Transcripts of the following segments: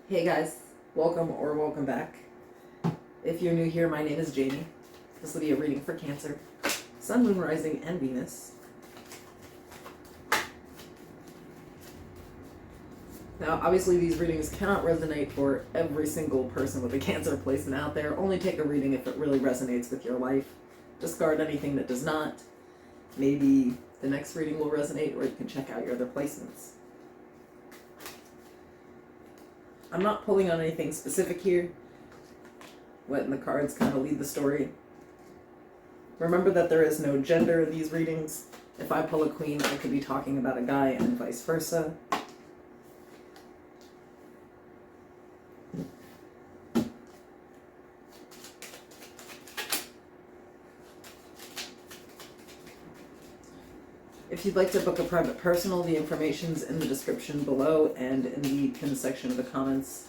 Hey guys, welcome or welcome back. If you're new here, my name is Jamie. This will be a reading for Cancer, Sun, Moon, Rising, and Venus. Now, obviously these readings cannot resonate for every single person with a Cancer placement out there. Only take a reading if it really resonates with your life. Discard anything that does not. Maybe the next reading will resonate, or you can check out your other placements. I'm not pulling on anything specific here. Letting the cards kind of lead the story. Remember that there is no gender in these readings. If I pull a queen, I could be talking about a guy and vice versa. If you'd like to book a private personal, the information's in the description below and in the pinned section of the comments.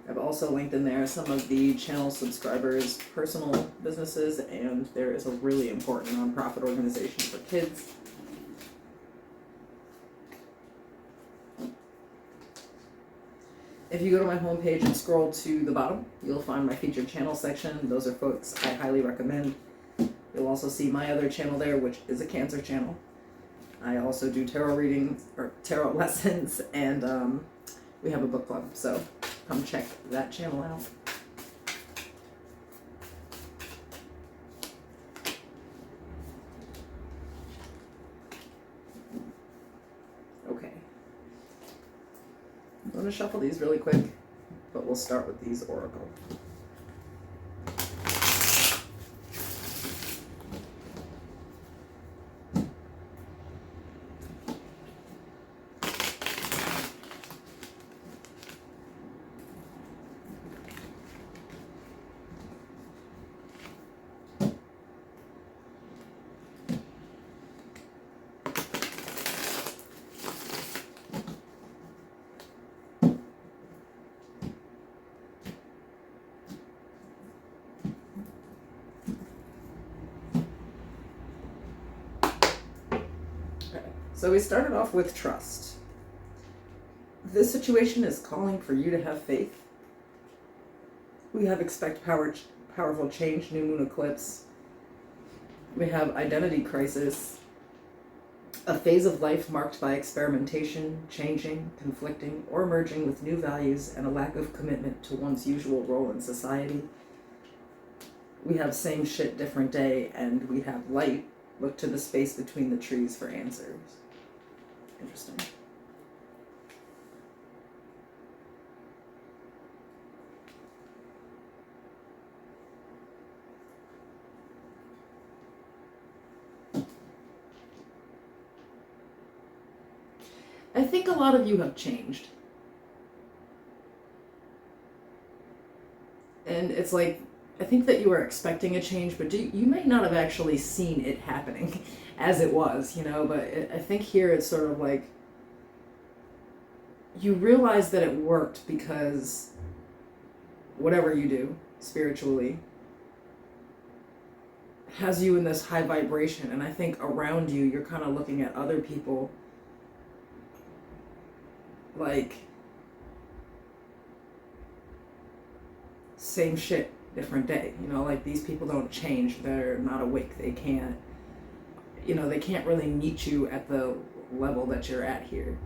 I've also linked in there some of the channel subscribers' personal businesses, and there is a really important nonprofit organization for kids. If you go to my homepage and scroll to the bottom, you'll find my featured channel section. Those are folks I highly recommend. You'll also see my other channel there, which is a Cancer channel. I also do tarot readings, or tarot lessons, and we have a book club, so come check that channel out. Okay. I'm going to shuffle these really quick, but we'll start with these oracle. So we started off with trust. This situation is calling for you to have faith. We have powerful change, new moon eclipse. We have identity crisis, a phase of life marked by experimentation, changing, conflicting, or merging with new values and a lack of commitment to one's usual role in society. We have same shit, different day, and we have light. Look to the space between the trees for answers. Interesting. I think a lot of you have changed. And it's like, I think that you were expecting a change, but you may not have actually seen it happening as it was, but I think here it's sort of like you realize that it worked because whatever you do spiritually has you in this high vibration, and I think around you you're kind of looking at other people like same shit, different day. Like these people don't change. They're not awake. They can't, they can't really meet you at the level that you're at here.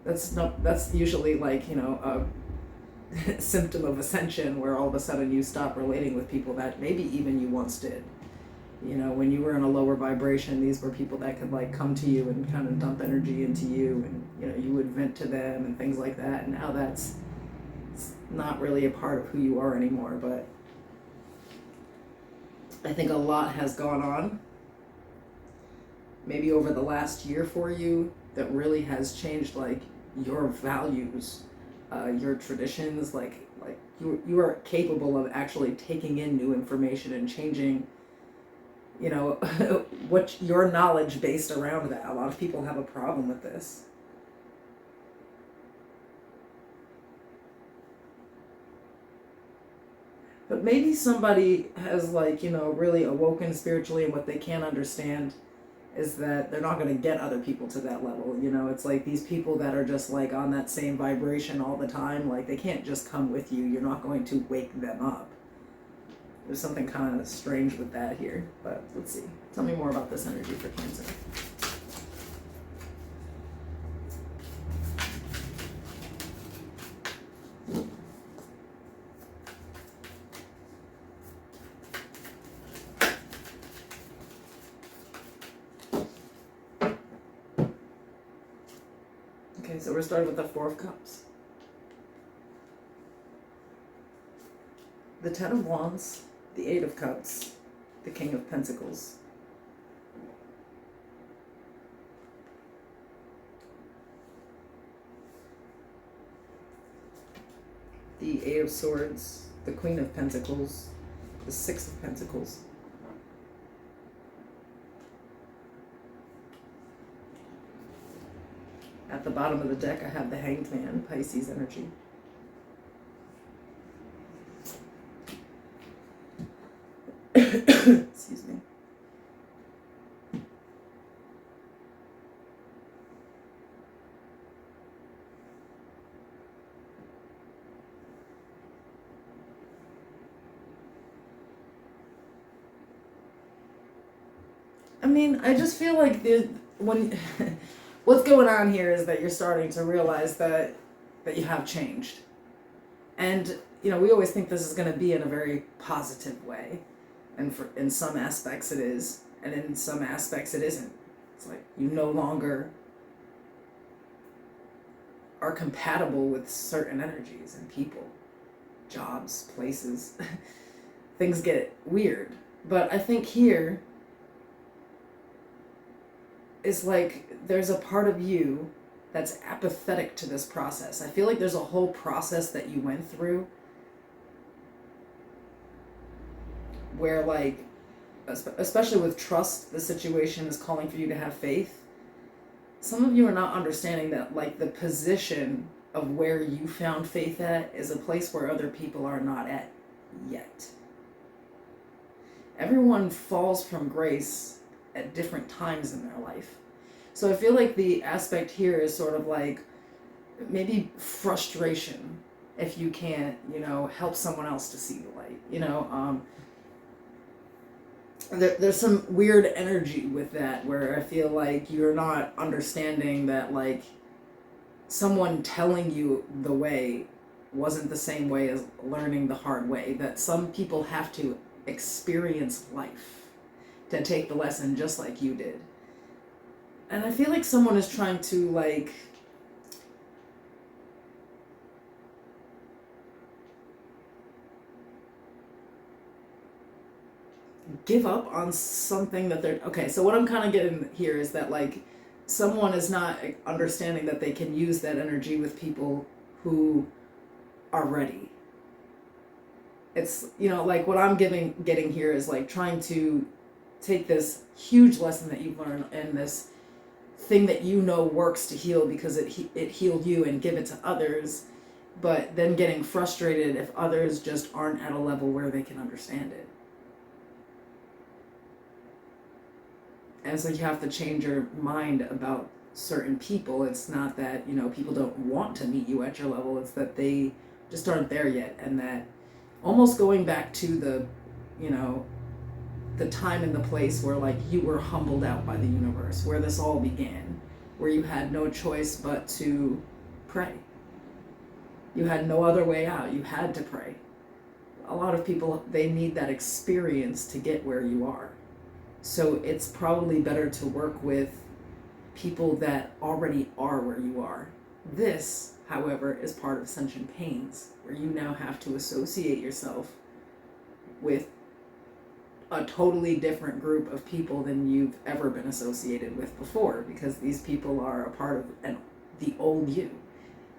That's usually like, a symptom of ascension, where all of a sudden you stop relating with people that maybe even you once did. When you were in a lower vibration, these were people that could like come to you and kind of dump energy into you, and you would vent to them and things like that. And now that's not really a part of who you are anymore. But I think a lot has gone on maybe over the last year for you that really has changed like your values, your traditions, like you are capable of actually taking in new information and changing what your knowledge based around that. A lot of people have a problem with this. But maybe somebody has really awoken spiritually in what they can't understand, is that they're not going to get other people to that level. You know, it's like these people that are just like on that same vibration all the time, like they can't just come with you. You're not going to wake them up. There's something kind of strange with that here, but let's see. Tell me more about this energy for Cancer. Okay, so we're starting with the Four of Cups. The Ten of Wands, the Eight of Cups, the King of Pentacles. The Eight of Swords, the Queen of Pentacles, the Six of Pentacles. At the bottom of the deck, I have the Hanged Man, Pisces energy. Excuse me. I mean, I just feel like when what's going on here is that you're starting to realize that you have changed. And, you know, we always think this is going to be in a very positive way. And in some aspects it is, and in some aspects it isn't. It's like you no longer are compatible with certain energies and people, jobs, places. Things get weird. But I think here is like there's a part of you that's apathetic to this process. I feel like there's a whole process that you went through where, like, especially with trust, the situation is calling for you to have faith. Some of you are not understanding that, like, the position of where you found faith at is a place where other people are not at yet. Everyone falls from grace at different times in their life. So I feel like the aspect here is sort of like maybe frustration if you can't, you know, help someone else to see the light, you know. There's some weird energy with that where I feel like you're not understanding that, like, someone telling you the way wasn't the same way as learning the hard way, that some people have to experience life to take the lesson just like you did. And I feel like someone is trying to, like, give up on something that they're... Okay, so what I'm kind of getting here is that, like, someone is not understanding that they can use that energy with people who are ready. It's, you know, like, what I'm getting here is, like, trying to take this huge lesson that you've learned and this thing that you know works to heal because it healed you, and give it to others, but then getting frustrated if others just aren't at a level where they can understand it. And so you have to change your mind about certain people. It's not that, you know, people don't want to meet you at your level. It's that they just aren't there yet. And that almost going back to the, you know, the time and the place where, like, you were humbled out by the universe, where this all began, where you had no choice but to pray. You had no other way out. You had to pray. A lot of people, they need that experience to get where you are. So it's probably better to work with people that already are where you are. This, however, is part of Ascension Pains, where you now have to associate yourself with a totally different group of people than you've ever been associated with before, because these people are a part of the old you,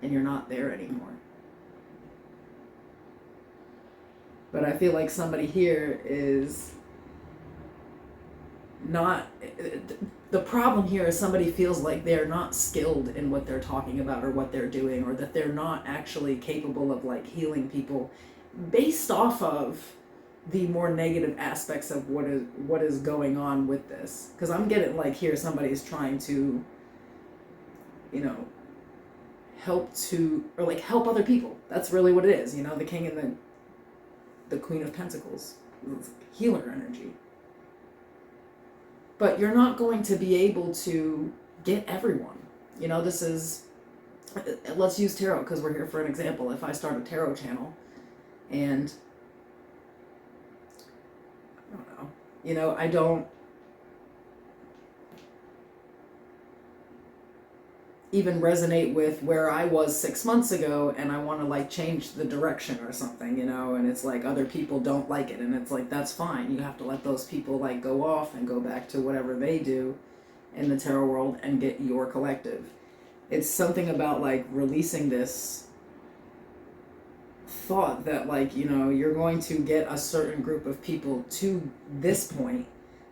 and you're not there anymore. But I feel like somebody here is not... The problem here is somebody feels like they're not skilled in what they're talking about or what they're doing, or that they're not actually capable of, like, healing people based off of the more negative aspects of what is going on with this. Because I'm getting like here somebody's trying to, you know, help other people. That's really what it is. You know, the king and the queen of pentacles, healer energy. But you're not going to be able to get everyone. You know, this is, let's use tarot because we're here for an example. If I start a tarot channel and I don't know, you know, I don't even resonate with where I was 6 months ago, and I want to like change the direction or something, you know, and it's like other people don't like it, and it's like, that's fine. You have to let those people like go off and go back to whatever they do in the tarot world and get your collective. It's something about like releasing this thought that like, you know, you're going to get a certain group of people to this point.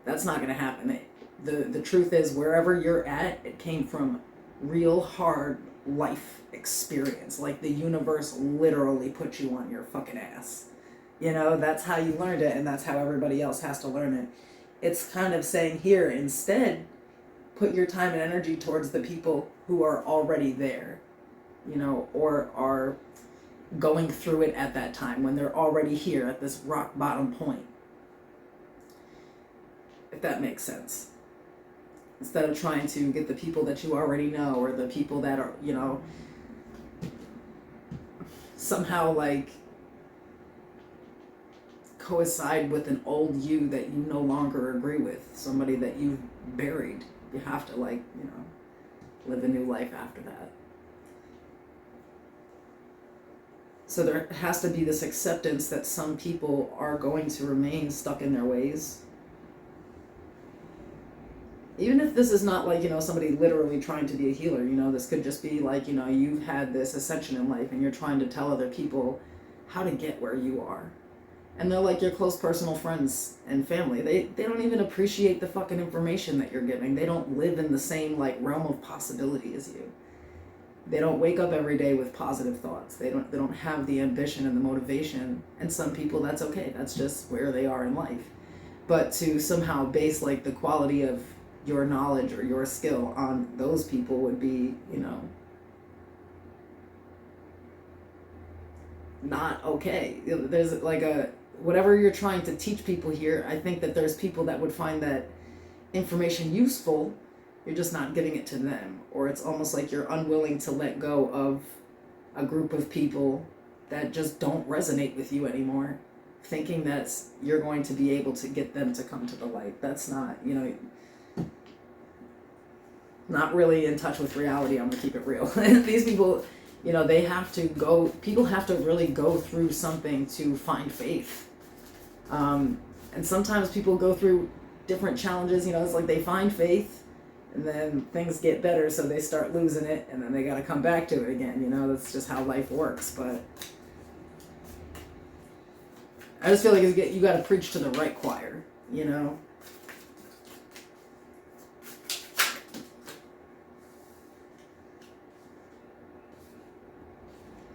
That's not going to happen. The truth is, wherever you're at, it came from real hard life experience. Like the universe literally put you on your fucking ass. You know, that's how you learned it, and that's how everybody else has to learn it. It's kind of saying here, instead, put your time and energy towards the people who are already there, you know, or are going through it at that time when they're already here at this rock bottom point. If that makes sense. Instead of trying to get the people that you already know, or the people that are, you know, somehow like coincide with an old you that you no longer agree with, somebody that you've buried. You have to like, you know, live a new life after that. So there has to be this acceptance that some people are going to remain stuck in their ways. Even if this is not like, you know, somebody literally trying to be a healer, you know, this could just be like, you know, you've had this ascension in life and you're trying to tell other people how to get where you are. And they're like your close personal friends and family. They don't even appreciate the fucking information that you're giving. They don't live in the same like realm of possibility as you. They don't wake up every day with positive thoughts. They don't have the ambition and the motivation. And some people, that's okay. That's just where they are in life. But to somehow base like the quality of your knowledge or your skill on those people would be, you know, not okay. There's like whatever you're trying to teach people here, I think that there's people that would find that information useful. You're just not giving it to them. Or it's almost like you're unwilling to let go of a group of people that just don't resonate with you anymore, thinking that you're going to be able to get them to come to the light. That's not, you know, not really in touch with reality. I'm gonna keep it real. These people, you know, people have to really go through something to find faith. And sometimes people go through different challenges, you know, it's like they find faith and then things get better, so they start losing it, and then they gotta come back to it again, you know, that's just how life works. But I just feel like you gotta preach to the right choir, you know.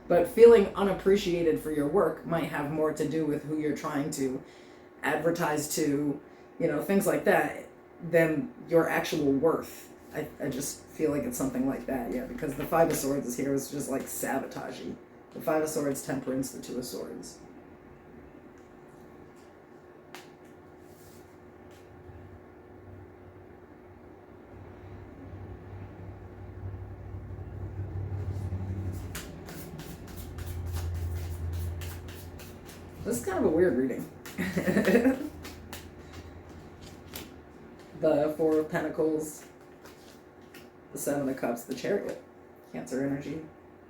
But feeling unappreciated for your work might have more to do with who you're trying to advertise to, you know, things like that, than your actual worth. I just feel like it's something like that, yeah, because the Five of Swords is here is just like sabotagey. The Five of Swords, Temperance, the Two of Swords. This is kind of a weird reading. The Four of Pentacles, the Seven of Cups, the Chariot, Cancer energy.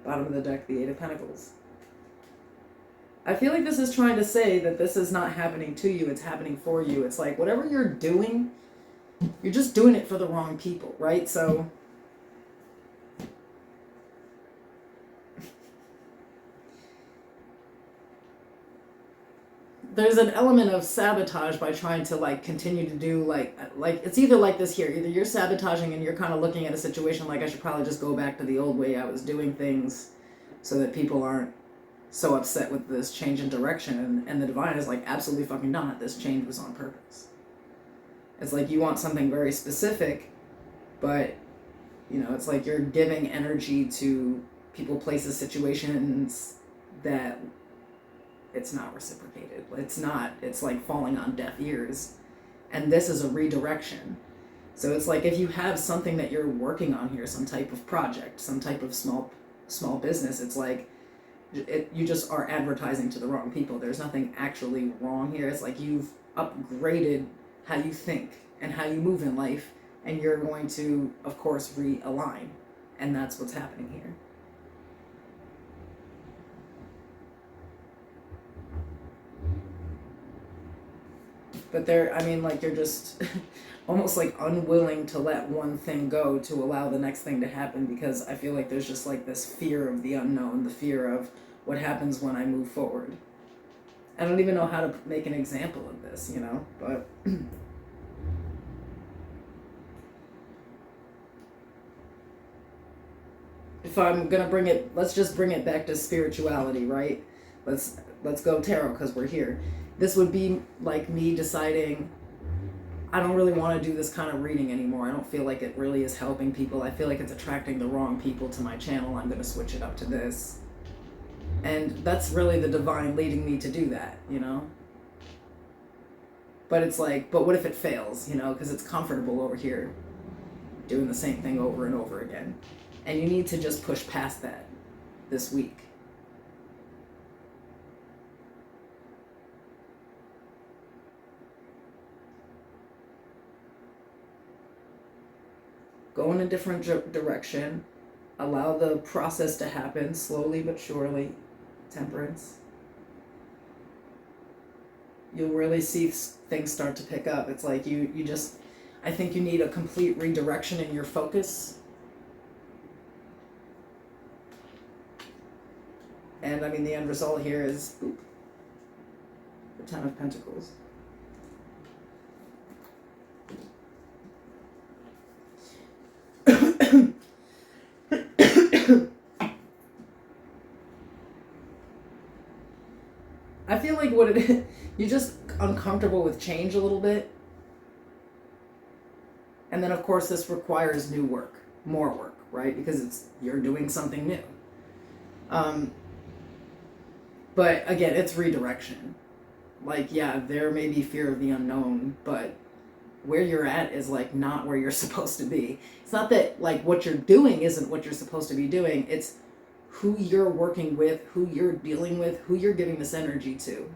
Bottom of the deck, the Eight of Pentacles. I feel like this is trying to say that this is not happening to you, it's happening for you. It's like whatever you're doing, you're just doing it for the wrong people, right? So there's an element of sabotage by trying to like continue to do like it's either like this here, either you're sabotaging and you're kind of looking at a situation like I should probably just go back to the old way I was doing things so that people aren't so upset with this change in direction, and the divine is like, absolutely fucking not. This change was on purpose. It's like you want something very specific, but it's like you're giving energy to people, places, situations that it's not reciprocated. It's like falling on deaf ears. And this is a redirection. So it's like if you have something that you're working on here, some type of project, some type of small business, it's like you just are advertising to the wrong people. There's nothing actually wrong here. It's like you've upgraded how you think and how you move in life, and you're going to, of course, realign. And that's what's happening here. But you're just almost like unwilling to let one thing go to allow the next thing to happen, because I feel like there's just like this fear of the unknown, the fear of what happens when I move forward. I don't even know how to make an example of this, but if I'm gonna let's just bring it back to spirituality, right? Let's go tarot, because we're here. This would be like me deciding I don't really want to do this kind of reading anymore. I don't feel like it really is helping people. I feel like it's attracting the wrong people to my channel. I'm going to switch it up to this. And that's really the divine leading me to do that, But it's like, but what if it fails, because it's comfortable over here doing the same thing over and over again. And you need to just push past that this week. Go in a different direction. Allow the process to happen slowly but surely. Temperance. You'll really see things start to pick up. It's like I think you need a complete redirection in your focus. And the end result here is the Ten of Pentacles. I feel like what it is, you're just uncomfortable with change a little bit. And then, of course, this requires new work, more work, right? Because you're doing something new. But again, it's redirection. Like, yeah, there may be fear of the unknown, but where you're at is like not where you're supposed to be. It's not that like what you're doing isn't what you're supposed to be doing. It's who you're working with, who you're dealing with, who you're giving this energy to,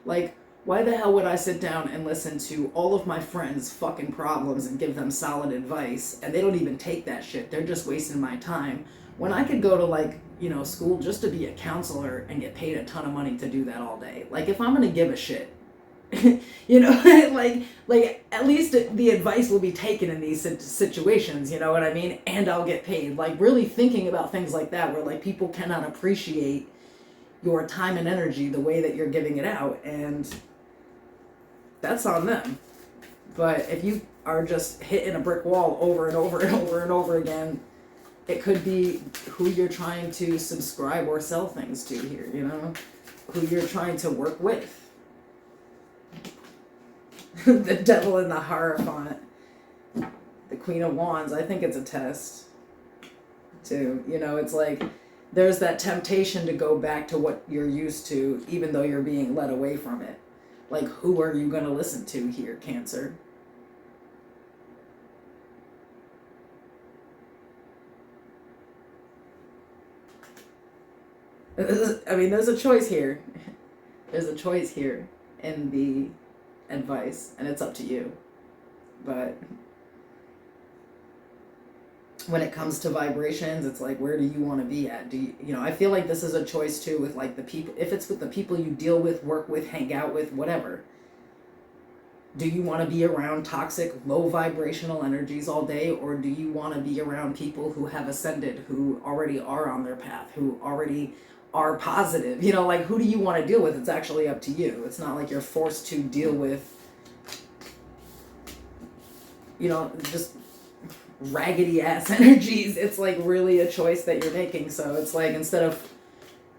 Like, why the hell would I sit down and listen to all of my friends' fucking problems and give them solid advice, and they don't even take that shit? They're just wasting my time. When I could go to school just to be a counselor and get paid a ton of money to do that all day. Like, if I'm gonna give a shit, like at least the advice will be taken in these situations, you know what I mean? And I'll get paid. Like, really thinking about things like that, where like people cannot appreciate your time and energy the way that you're giving it out, and that's on them. But if you are just hitting a brick wall over and over and over and over again, it could be who you're trying to subscribe or sell things to here, who you're trying to work with. The Devil in the Hierophant, the Queen of Wands. I think it's a test too. It's like there's that temptation to go back to what you're used to, even though you're being led away from it. Like, who are you going to listen to here, Cancer? There's a choice here. There's a choice here in the advice, and it's up to you. But when it comes to vibrations, it's like, where do you want to be at? I feel like this is a choice too with like the people, if it's with the people you deal with, work with, hang out with, whatever. Do you want to be around toxic, low vibrational energies all day, or do you want to be around people who have ascended, who already are on their path, who already are positive? Like, who do you want to deal with? It's actually up to you. It's not like you're forced to deal with, just raggedy ass energies. It's like really a choice that you're making. So it's like, instead of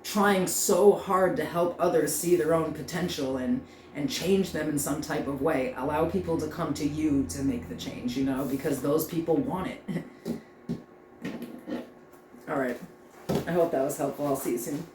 trying so hard to help others see their own potential and change them in some type of way. Allow people to come to you to make the change, you know, because those people want it. All right. I hope that was helpful. I'll see you soon.